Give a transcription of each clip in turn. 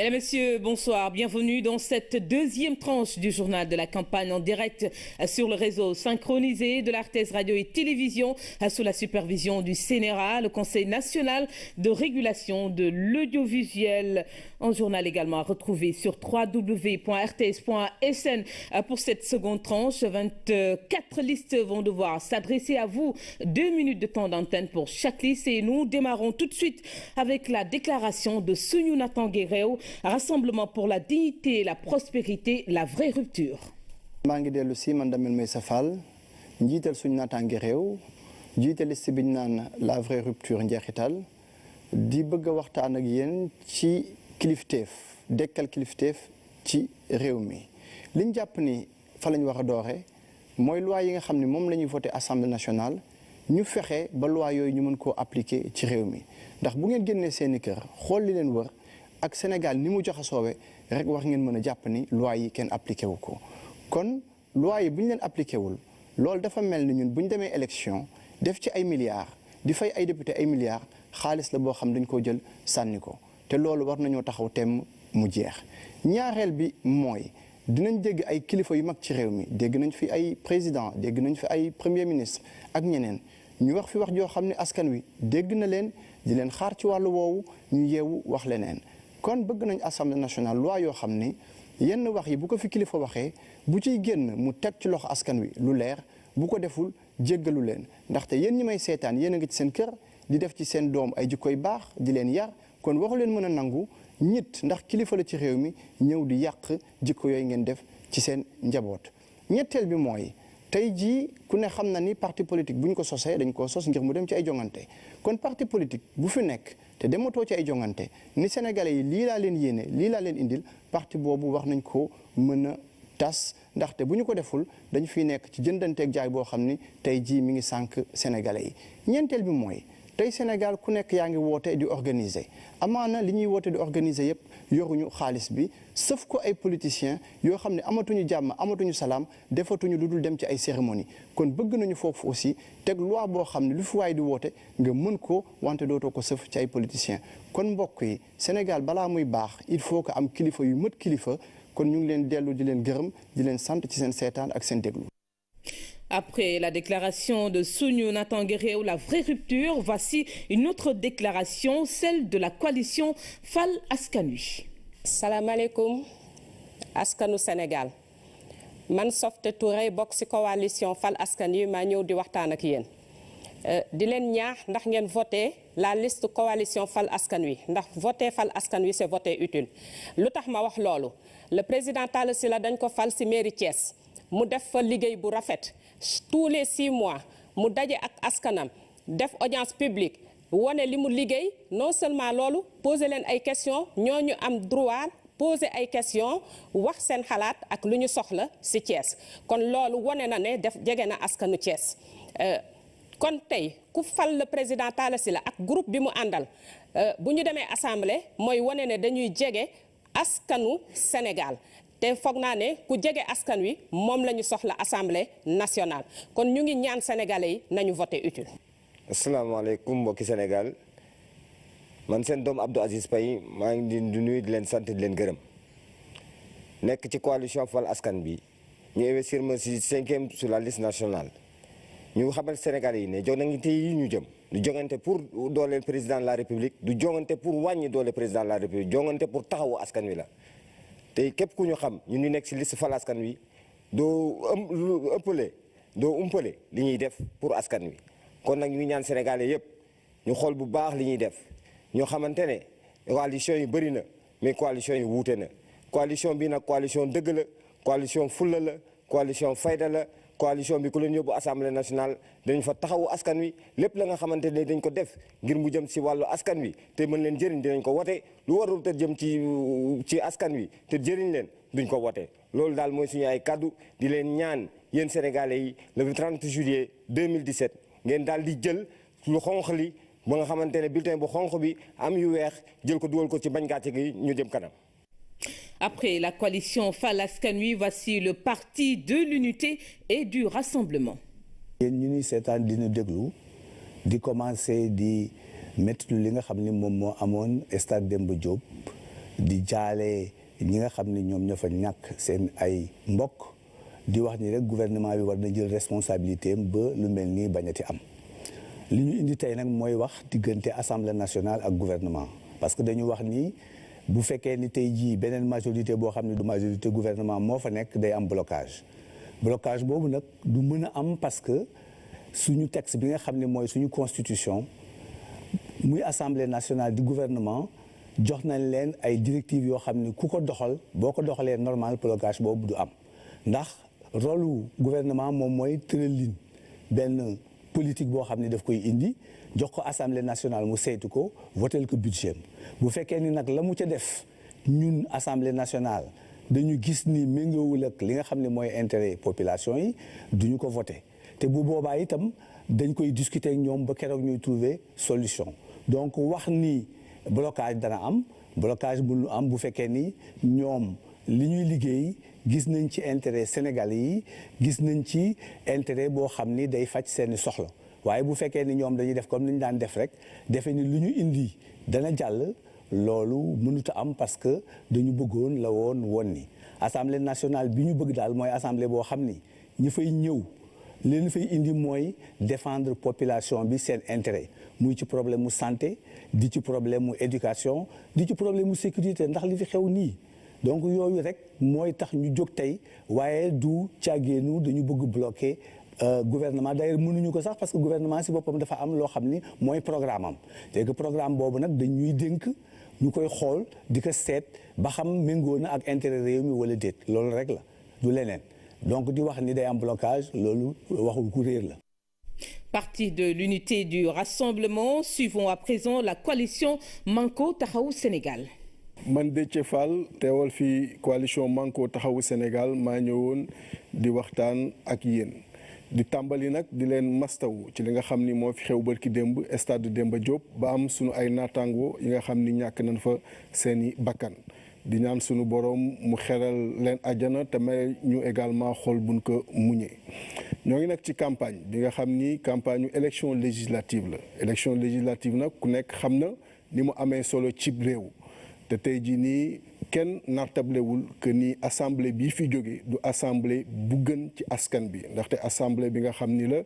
Mesdames, Messieurs, bonsoir. Bienvenue dans cette deuxième tranche du journal de la campagne en direct sur le réseau synchronisé de l'Artes Radio et Télévision sous la supervision du CNRA, le Conseil national de régulation de l'audiovisuel. Un journal également à retrouver sur www.rts.sn. Pour cette seconde tranche, 24 listes vont devoir s'adresser à vous. 2 minutes de temps d'antenne pour chaque liste et nous démarrons tout de suite avec la déclaration de Suñu Natangué Réew, Rassemblement pour la dignité et la prospérité, la vraie rupture. maa ngi dellu si man Damel Meissa Fall njiital Suñu Natangué Réew jiite liste bi ñu naan la vraie rupture njeexital di bëgg a waxtaan ak yéen ci kilifteef dekkal kilifteef ci réew mi li ñu jàpp ni fa lañ war a doore mooy loi yi nga xam ne moom la ñuy voté assemblée nationale ñu fexe ba loi yooyu ñu mën koo appliquer ci réew mi ndax bu ngeen génnee seeni kër xool li leen wër ak Sénégal ni mu jaxasoowe rek wax ngeen mën a jàpp ni loi yi kenn appliqué wu ko kon loi yi bu ñu leen appliqué wul loolu dafa mel ni ñun bu ñu demee élection def ci ay milliards di fay ay député ay milliards xaalis la boo xam dañ koo jël sànni ko te loolu war nañoo taxaw temm mu jeex. ñaareel bi mooy dinañ dégg ay kilifa yu mag ci réew mi dégg nañ fi ay président dégg nañ fi ay premier ministre ak ñeneen ñu wax fi wax joo xam ne askan wi dégg na leen di leen xaar ci wàllu woowu ñu yeewu wax leneen. kon bëgg nañ assemblée nationale loi yoo xam ni yenn wax yi bu ko fi kilifa waxee bu ciy génn mu teg ci loxo askan wi lu leer bu ko deful jéggalu leen ndaxte yéen ñi may seetaan yéen a ngi ci seen kër di def ci seen doom ay jikkoy baax di leen yar kon waxu leen mën a nangu ñit ndax kilifa la ci réew mi ñëw di yàq jikko yooyu ngeen def ci seen njaboot. ñetteel bi mooy tey jii ku ne xam na ni parti politique bu ñu ko sosee dañ koo sos ngir mu dem ci ay jongante kon parti politique bu fi nekk te dematoo ci ay jongante ni sénégalais yi lii laa leen yéene lii laa leen indil parti boobu wax nañ ko mën a tas ndaxte bu ñu ko deful dañ fiy nekk ci jëndanteeg jaay boo xam ni tey jii mi ngi sànq sénégalais yi. ñeenteel bi mooy tey Sénégal ku nekk yaa ngi woote di organiser amaana li ñuy woote di organiser yëpp yoruñu xaalis bi sauf ko ay politiciens yoo xam ne amatuñu jàmm amatuñu salaam defatuñu lu dul dem ci ay cérémonie kon bëgg nañu foofu aussi teg loi boo xam ne lu fi waay di woote nga mën ko wante dootoo ko sëf ci ay politiciens kon mbokk yi Sénégal balaa muy baax il faut que am kilifa yu mët kilifa kon ñu ngi leen dellu di leen gërëm di leen sant ci seen seetaan ak seen déglu. Après la déclaration de Suñu Natangué Réew, la vraie rupture, voici une autre déclaration, celle de la coalition Fal Askan Wi. Salaamaaleykum askanu Sénégal man Softé Touré bokk ci coalition Fal Askan Wi maa ñëw di waxtaan ak yéen di leen ñaax ndax ngeen voté la liste coalition Fal Askan Wi ndax voté Fal Askan Wi c'est voté utile. lu tax ma wax loolu le président Talla Sylla dañ ko fal ci mairie Thiès mu def fa liggéey bu rafet. tous les 6 mois mu daje ak askanam def audience publique wane li mu liggéey non seulement loolu poser leen ay questions ñooñu am droit poser ay questions wax seen xalaat ak lu ñu soxla ci Thiès kon loolu wane na ne def jege na askanu Thiès kon tey ku fal le président Talla Sylla ak groupe bi mu àndal bu ñu demee assemblée mooy wane ne dañuy jege askanu Sénégal. te foog naa ne ku jege askan wi moom la ñu soxla assemblée nationale kon ñu ngi ñaan sénégalais yi nañu voté utile. asalaamaaleykum mbokki Sénégal man seen doom Abdou Aziz Paye maa ngi di nuyu di leen sant di leen gërëm nekk ci coalition Fal Askan bi ñu investir ma ci 5e sur la liste nationale ñu xamal sénégalais yi ne jongante yi ñu jëm du jongante pour dooleel président de la république du jongante pour wàññi doole président de la république jongante pour taxawu askan wi la. tey képp ku ñu xam ñun ñu nekk ci liste Fal Askan Wi doo umpale li ñuy def pour askan wi kon nag ñu ngi ñaan sénégalais yëpp ñu xool bu baax li ñuy def ñoo xamante ne coalition yi bëri na mais coalition yi wuute na coalition bi nag coalition dëgg la coalition fulla la coalition fayda la coalition bi ku leen yóbbu assemblée nationale dañ fa taxawu askan wi lépp la nga xamante ne dañ ko def ngir mu jëm ci wàllu askan wi te mën leen jëriñ dinañ ko wote lu warul te jëm ci askan wi te jëriñ leen duñ ko wote loolu daal mooy suñu ay kaddu di leen ñaan yéen sénégalais yi le 30 juillet 2017 ngeen daal di jël lu xonq li ba nga xamante ne bulletin bu xonq bi am yu weex jël ko dugal ko ci bañ gàcce gi ñu jëm kanam. Après la coalition Fal Askan Wi, voici le parti de l'unité et du rassemblement. yéen ñu ni seetaan di ñu déglu di commencer di mettre li nga xam ni moom moo amoon stade Demba Diop di jaale ñi nga xam ne ñoom ñoo fa ñàkk seen ay mbokk di wax ni rek gouvernement bi war na jël responsabilité am ba lu mel nii bañati am. li ñu indi tey nag mooy wax diggante assemblée nationale ak gouvernement parce que dañu wax ni bu fekkee ni tey jii beneen majorité boo xam ne du majorité gouvernement moo fa nekk day am blocage boobu nag du mën a am parce que suñu texte bi nga xam ne mooy suñu constitution muy assemblée nationale du gouvernement jox nañ leen ay directives yoo xam ne ku ko doxal boo ko doxalee normal blocage boobu du am ndax rôle gouvernement moom mooy tëralin benn politique boo xam ne daf koy indi jox ko assemblée nationale mu saytu ko votel ko budget bu fekkee ni nag la mu ca def ñun assemblée nationale dañu gis ni méngoowul ak li nga xam ne mooy intérêt population yi duñu ko voté te bu boobaa itam dañ koy discuter ak ñoom ba keroog ñuy trouver solution donc wax ni blocage dana am blocage mënu am bu fekkee ni ñoom li ñuy liggéey gis nañ ci intérêt Sénégal yi gis nañ ci intérêt boo xam ni day faj seeni soxla waaye bu fekkee ni ñoom dañuy def comme ni ñu daan def rek defe ni lu ñu indi dana jàll loolu mënut a am parce que dañu bëggoon la woon ni assemblée nationale bi ñu bëgg daal mooy assemblée boo xam ni ñi fay ñëw leen fay indi mooy défendre population bi seen intérêt muy ci problème mu santé di ci problème mu éducation di ci problème mu sécurité ndax li fi xew nii donc yooyu rek mooy tax ñu jóg tey waaye du càggeenu dañu bëgg bloquer gouvernement d'ailleurs mënuñu ko sax parce que gouvernement si boppam dafa am loo xam ni mooy programme am léegi programme boobu nag dañuy dénk ñu koy xool di ko seet ba xam méngoo na ak intérêt réew mi wala déet loolu rek la du leneen donc di wax ni day am blocage loolu waxul ku réer la. Parti de l'unité du rassemblement, suivons à présent la coalition Manko Taxawu Sénégal. man Déthié Fall teewal fi coalition Manko Taxawu Sénégal maa ñëwoon di waxtaan ak yéen di tàmbali nag di leen mastawu ci li nga xam ni moo fi xew barki démb stade Demba Diop ba am sunu ay naataango yi nga xam ni ñàkk nañ fa seeni bakkan di ñaan sunu borom mu xeral leen àjjana te may ñu également xool buñ ko muñee ñoo ngi nag ci campagne bi nga xam ni campagne élection législative la élection législative nag ku nekk xam na ni mu amee solo cib réew te tey jii nii kenn nartablewul que ni assemblée bii fi jóge du assemblée bu gën ci askan bi ndaxte assemblée bi nga xam ni la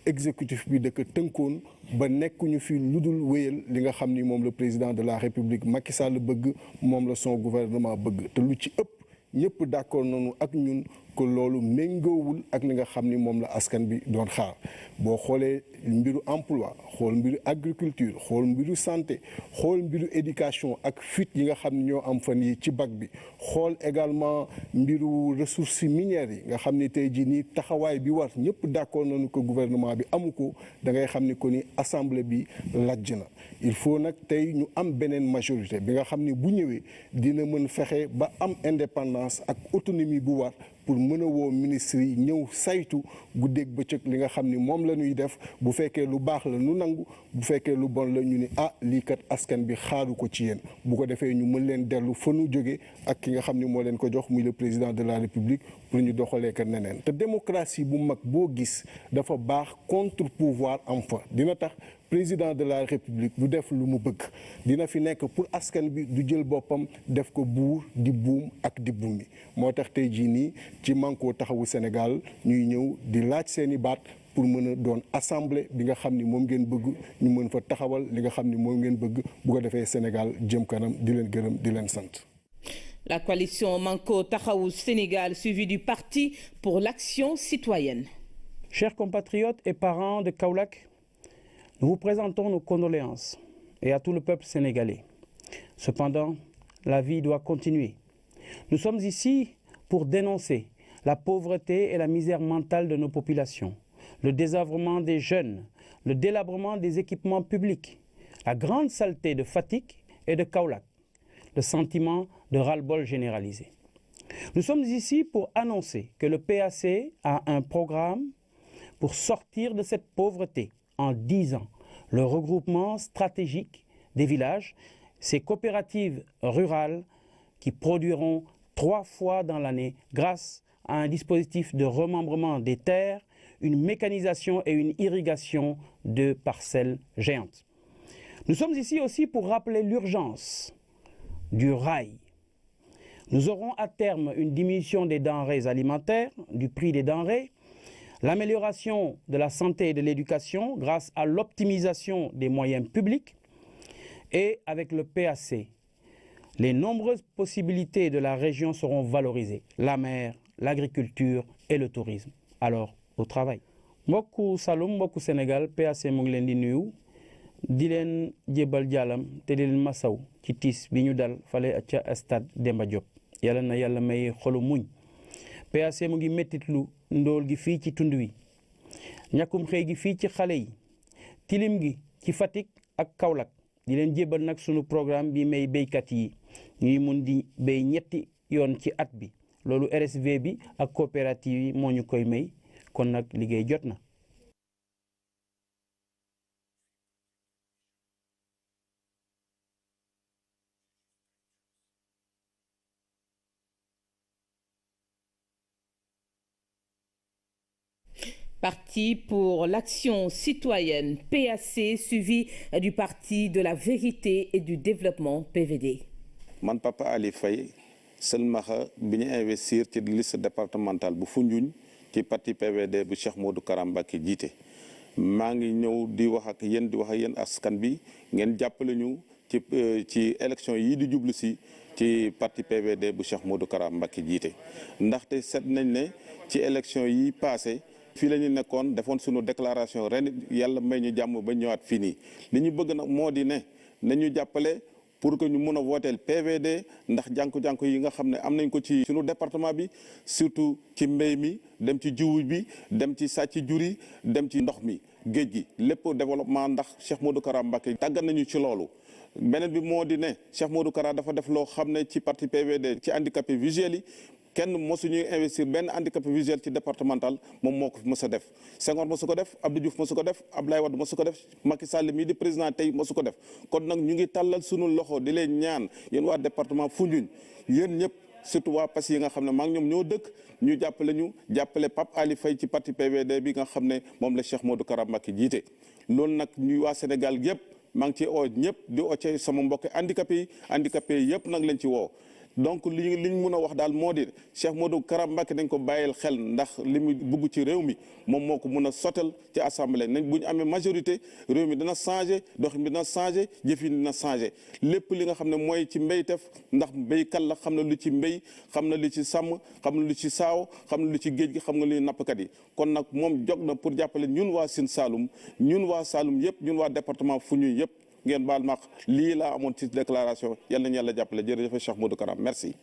exécutif bi da ko tënkoon ba nekkuñu fi lu dul wéyal li nga xam ni moom le président de la république Macky Sall bëgg moom la son gouvernement bëgg te lu ci ëpp ñëpp d'accord nañu ak ñun que loolu méngoowul ak li nga xam ni moom la askan bi doon xaar boo xoolee mbiru emploi xool mbiru agriculture xool mbiru santé xool mbiru éducation ak fuite yi nga xam ni ñoo am fan yi ci bac bi xool également mbiru ressources minières yi nga xam ni tey jii nii taxawaay bi war ñëpp d'accord nañu ko gouvernement bi amu ko da ngay xam ni ko ni assemblée bi lajj na il faut nag tey ñu am beneen majorité bi nga xam ni bu ñëwee dina mën fexe ba am indépendance ak autonomie bu war pour mën a woo ministre yi ñëw saytu guddeeg bëccëg li nga xam ni moom la ñuy def bu fekkee lu baax la nu nangu bu fekkee lu bon la ñu ni lii kat askan bi xaaru ko ci yéen bu ko defee ñu mën leen dellu fa nu jóge ak ki nga xam ni moo leen ko jox muy le président de la république pour ñu doxalee ko neneen te démocratie bu mag boo gis dafa baax contre pouvoir am fa dina tax président de la république du def lu mu bëgg dina fi nekk pour askan bi du jël boppam def ko buur di buum ak di buumi moo tax tey jii nii ci Manko Taxawu Sénégal ñuy ñëw di laaj seeni baat pour mën a doon assemblée bi nga xam ni moom ngeen bëgg ñu mën fa taxawal li nga xam ni moom ngeen bëgg bu ko defee Sénégal jëm kanam di leen gërëm di leen sant. La coalition Manko Taxawu Sénégal suivie du Parti pour l'action citoyenne. Chers compatriotes et parents de Kaolack, nous vous présentons nos condoléances et à tout le peuple sénégalais. Cependant, la vie doit continuer. Nous sommes ici pour dénoncer la pauvreté et la misère mentale de nos populations, le désœuvrement des jeunes, le délabrement des équipements publics, la grande saleté de Fatick et de Kaolack, le sentiment de ras-le-bol généralisé. Nous sommes ici pour annoncer que le PAC a un programme pour sortir de cette pauvreté en 10 ans. Le regroupement stratégique des villages, ces coopératives rurales qui produiront 3 fois dans l'année grâce à un dispositif de remembrement des terres, une mécanisation et une irrigation de parcelles géantes. Nous sommes ici aussi pour rappeler l'urgence du rail Nous aurons à terme une diminution des denrées alimentaires, du prix des denrées, l'amélioration de la santé et de l'éducation grâce à l'optimisation des moyens publics et avec le PAC. Les nombreuses possibilités de la région seront valorisées, la mer, l'agriculture et le tourisme. Alors, au travail. mbokku Saloum mbokku Sénégal PAC mu ngi leen di nuyu di leen jébal jaalam te di leen masaw ci tiis bi ñu dal fale ca stade Demba Diop yàlla na yàlla may xolu muñ PAC mu ngi mettitlu ndóol gi fii ci tund wi ñàkkum xëy gi fii ci xale yi tilim gi ci Fatick ak Kaolack di leen jébal nag sunu programme bi may béykat yi ñuy mun di béy ñetti yoon ci at bi loolu RSV bi ak coopérative yi moo ñu koy may kon nag liggéey jot na. Parti pour l'action citoyenne, PAC, suivi du Parti de la vérité et du développement, PVD. Man Papa Ali Faye selmaxa bi ñu investir ci liste départementale bu Foundiougne ci parti PVD bu Cheikh Modou Kara Mbacké jiite maa ngi ñëw di wax ak yéen askan bi ngeen jàppale ñu ci élection yi di jublu si ci parti PVD bu Cheikh Modou Kara Mbacké jiite ndaxte seet nañ ne ci élection yi passé fii la ñu nekkoon defoon suñu déclaration ren yàlla may ñu jàmm ba ñëwaat fii nii li ñu bëgg nag moo di ne nañu jàppale pour que ñu mun a vooteel PVD ndax jànku-jànku yi nga xam ne am nañ ko ci suñu département bi surtout ci mbéy mi dem ci jiwu bi dem ci sàcc jur yi dem ci ndox mi géej gi lépp développement ndax Cheikh Modou Kara Mbacké tàggat nañu ci loolu. beneen bi moo di ne Cheikh Modou Kara dafa def loo xam ne ci parti PVD ci handicapé visuel yi kenn mosuñuy investir benn handicapé visuel ci départemental moom moo ko mos a def Senghor mosu ko def Abdou Diouf mosu ko def Abdoulaye Wade mosu ko def Macky Sall mii di président tey mosu ko def kon nag ñu ngi tàllal sunu loxo di leen ñaan yéen waa département Foundiougne yéen ñëpp surtout waa Passy yi nga xam ne maa ngi ñoom ñoo dëkk ñu jàppale Pape Ali Faye ci parti PVD bi nga xam ne moom la Cheikh Modou Kara Mbacké jiite loolu nag ñuy waa Sénégal yëpp maa ngi ci oo ñëpp di oo ci sama mbokk handicapé yi yëpp nag lañ ci woo donc liñ mun a wax daal moo di Cheikh Modou Kara Mbacké dañ ko bàyyil xel ndax li mu bugg ci réew mi moom moo ko mun a sottal ci assemblée nañ bu ñu amee majorité réew mi dana changé doxin bi dana changé jëfin dina changé lépp li nga xam ne mooy ci mbéytef ndax mbéykat la xam na lu ci mbéy xam na lu ci sàmm xam na lu ci saaw xam na lu ci géej gi xam nga lu nappkat yi kon nag moom jog na pour jàppale ñun waa Sine Saloum ñun waa Saloum yëpp ñun waa département Foundiougne yëpp ngeen baal ma lii laa amoon ci déclaration yal nañu yàlla jàppale jërëjëf Cheikh Modou Kara merci.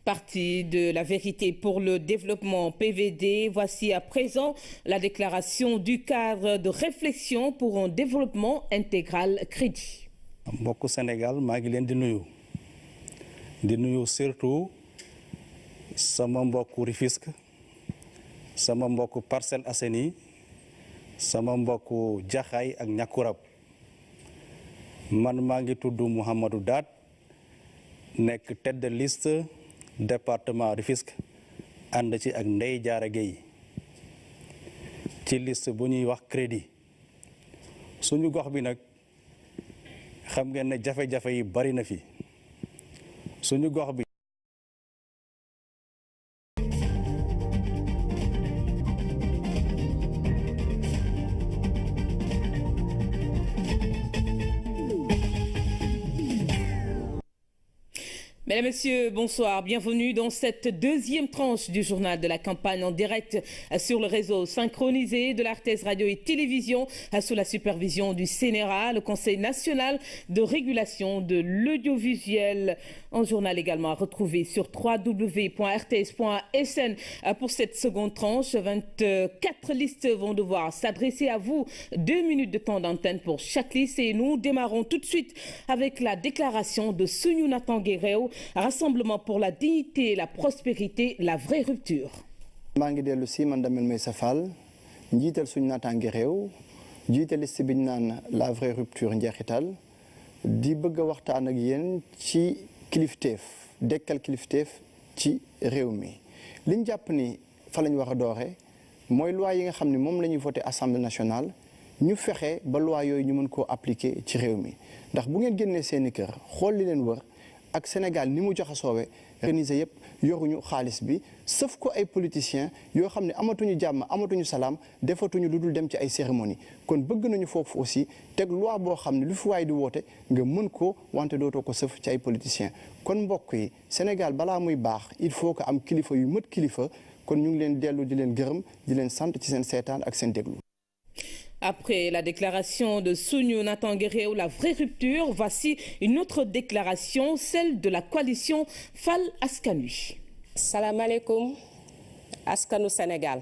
Parti de la vérité pour le développement PVD, voici à présent la déclaration du cadre de réflexion pour un développement intégral crédit. mbokku Sénégal maa ngi leen di nuyu surtout sama mbokku Rufisque sama mbokku Parcelles Assainies sama mbokku Jaxaay ak Ñakkurab man maa ngi tudd Mouhamadou Daat nekk tête de liste département Rufisque ànd ci ak Ndeye Diarra Gueye ci liste bu ñuy wax crédit suñu gox bi nag xam ngeen ne jafe-jafe yi bari na fi suñu gox bi Mesdames, Messieurs, bonsoir. Bienvenue dans cette deuxième tranche du journal de la campagne en direct sur le réseau synchronisé de l'Arthez Radio et Télévision sous la supervision du CNRA, le Conseil national de régulation de l'audiovisuel. Un journal également à retrouver sur www.rts.sn pour cette seconde tranche. 24 listes vont devoir s'adresser à vous. 2 minutes de temps d'antenne pour chaque liste et nous démarrons tout de suite avec la déclaration de Suñu Natangué Réew. Rassemblement pour la dignité et la prospérité, la vraie rupture. maa ngi dellu si man Damel Meissa Fall njiital Suñu Natangué Réew jiite liste bi ñu naan la vraie rupture njeexital di bëgg a waxtaan ak yéen ci kilifteef dekkal kilifteef ci réew mi liñ jàpp ni fa lañ war a dooree mooy loi yi nga xam ne moom la ñuy voté assemblée nationale ñu fexe ba loi yooyu ñu mën koo appliquer ci réew mi ndax bu ngeen génnee seeni kër xool li leen wër ak Sénégal ni mu jaxasoowee organisé yëpp yoruñu xaalis bi sauf ko ay politiciens yoo xam ne amatuñu jàmm amatuñu salaam defatuñu lu dul dem ci ay cérémonie kon bëgg nañu foofu aussi teg loi boo xam ne lu fi waay di woote nga mën ko wante dootoo ko sëf ci ay politiciens kon mbokk yi Sénégal balaa muy baax il faut que am kilifa yu mët kilifa kon ñu ngi leen dellu di leen gërëm di leen sant ci seen seetaan ak seen déglu. Après la déclaration de Souniou Natangué Réew, la vraie rupture, voici une autre déclaration, celle de la coalition Fal Askan Wi. salaamaaleykum askanu Sénégal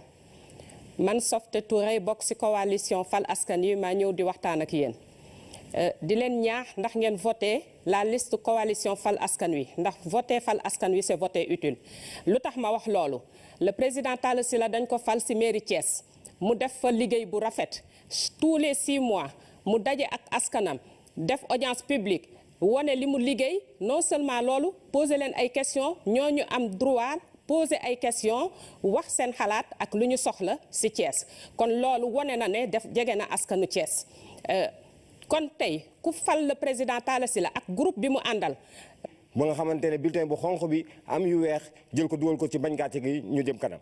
man Softé Touré bokk ci coalition Fal Askan Wi maa ñëw di waxtaan ak yéen di leen ñaax ndax ngeen voté la liste coalition Fal Askan Wi ndax voté Fal Askan Wi c'est voté utile. lu tax ma wax loolu le président Talla Sylla dañ ko fal ci mairie Thiès mu def fa liggéey bu rafet. tous les 6 mois mu daje ak askanam def audience publique wane li mu liggéey non seulement loolu poser leen ay questions ñooñu am droit poser ay questions wax seen xalaat ak lu ñu soxla ci Thiès kon loolu wane na ne def jege na askanu Thiès kon tey ku fal le président Talla Sylla ak groupe bi mu àndal. ba nga xamante ne bulletin bu xonq bi am yu weex jël ko dugal ko ci bañ gàcce gi ñu jëm kanam.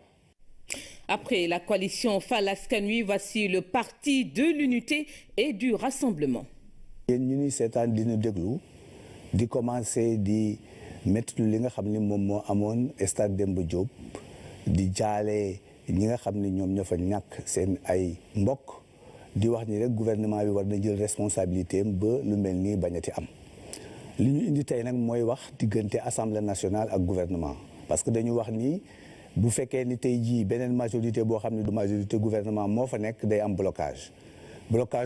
Après la coalition Fal Askan Wi, voici le parti de l'unité et du rassemblement. yéen ñu ni seetaan dina déglu di commencer di métti li nga xam ni moom moo amoon stade Demba Diop di jaale ñi nga xam ni ñoom ñoo fa ñàkk seen ay mbokk di wax ni rek gouvernement bi war na jël responsabilité am ba lu mel nii bañati am li ñu indi tey nag mooy wax diggante assemblée nationale ak gouvernement parce que dañu wax ni. bu fekkee ni tey jii beneen majorité boo xam ne du majorité gouvernement moo fa nekk day am blocage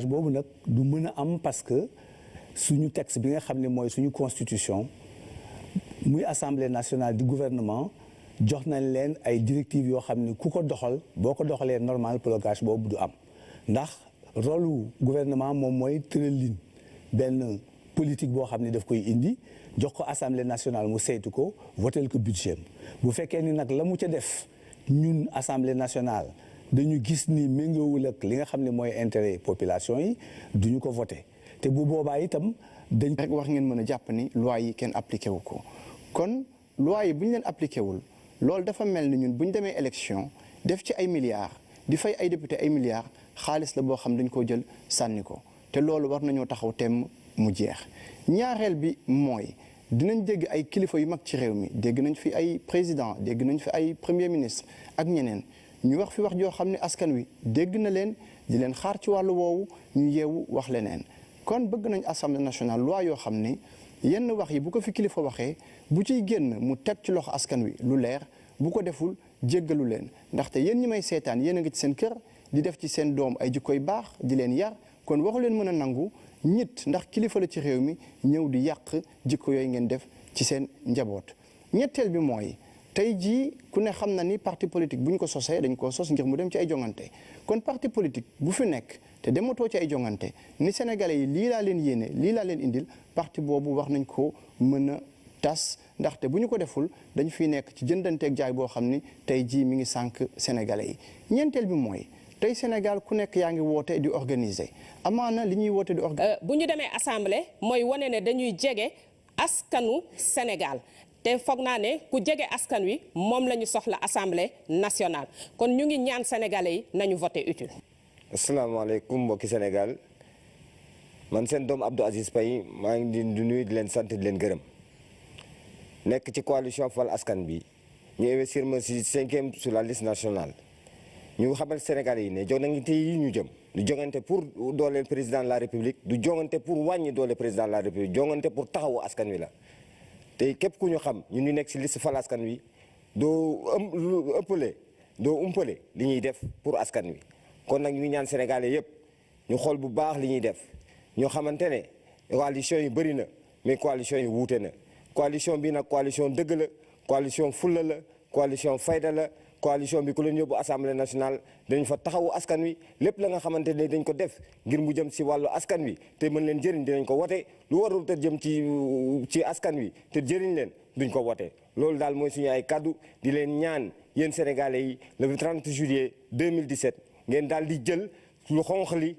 boobu nag du mën a am parce que suñu texte bi nga xam ne mooy suñu constitution muy assemblée nationale du gouvernement jox nañ leen ay directives yoo xam ne ku ko doxal boo ko doxalee normal blocage boobu du am ndax rôle gouvernement moom mooy tëral ligne benn politique boo xam ne daf koy indi jox ko assemblée nationale mu saytu ko votel ko budget bu fekkee ni nag la mu ca def ñun assemblée nationale dañu gis ni méngoowul ak li nga xam ne mooy intérêt population yi duñu ko voté te bu boobaa itam dañ rek wax ngeen mën a jàpp ni loi yi kenn appliqué wu ko kon loi yi bu ñu leen appliqué wul loolu dafa mel ni ñun bu ñu demee élection def ci ay milliards di fay ay député ay milliards xaalis la boo xam dañ koo jël sànni ko te loolu war nañoo taxaw temm mu jeex ñaareel bi mooy dinañ dégg ay kilifa yu mag ci réew mi dégg nañ fi ay président dégg nañ fi ay premier ministre ak ñeneen ñu wax fi wax joo xam ne askan wi dégg na leen di leen xaar ci wàllu woowu ñu yeewu wax leneen kon bëgg nañ assemblée nationale loi yoo xam ni yenn wax yi bu ko fi kilifa waxee bu ciy génn mu teg ci loxo askan wi lu leer bu ko deful jéggalu leen ndaxte yéen ñi may seetaan yéen a ngi ci seen kër di def ci seen doom ay jikkoy baax di leen yar kon waxu leen mën a nangu ñit ndax kilifa la ci réew mi ñëw di yàq jikko yooyu ngeen def ci seen njaboot ñetteel bi mooy tey jii ku ne xam na ni parti politique bu ñu ko sosee dañ koo sos ngir mu dem ci ay jongante kon parti politique bu fi nekk te dematoo ci ay jongante ni sénégalais yi lii laa leen yéene lii laa leen indil parti boobu wax nañ ko mën a tas ndaxte bu ñu ko deful dañ fiy nekk ci jëndanteeg jaay boo xam ni tey jii mi ngi sànq sénégalais yi ñeenteel bi mooy tey Sénégal ku nekk yaa ngi woote di organiser amaana li ñuy woote di organiser. bu ñu demee assemblée mooy wane ne dañuy jege askanu Sénégal te foog naa ne ku jege askan wi moom la ñu soxla assemblée nationale kon ñu ngi ñaan sénégalais yi nañu voté utile. asalaamaaleykum mbokki Sénégal man seen doom Abdou Aziz Paye maa ngi di nuyu di leen sant di leen gërëm nekk ci coalition Fal Askan bi ñu investir ma si 5e sur la liste nationale. ñu xamal Sénégalais yi ne jongante yi ñu jëm du jongante pour dooleel président de la République du jongante pour wàññi doole président de la République jongante pour taxawu askan wi la te képp ku ñu xam ñun ñu nekk si liste Fal Askan wi doo umpale li ñuy def pour askan wi kon nag ñu ngi ñaan Sénégalais yëpp ñu xool bu baax li ñuy def ñoo xamante ne coalition yi bëri na mais coalition yi wuute na coalition bi nag coalition dëgg la coalition fulla la coalition fayda la coalition bi ku leen yóbbu assemblée nationale dañ fa taxawu askan wi lépp la nga xamante ne dañ ko def ngir mu jëm si wàllu askan wi te mën leen jëriñ dinañ ko wote lu warul te jëm ci askan wi te jëriñ leen duñ ko wote loolu daal mooy suñu ay kaddu di leen ñaan yéen sénégalais yi le 30 juillet 2017 ngeen daal di jël lu xonq li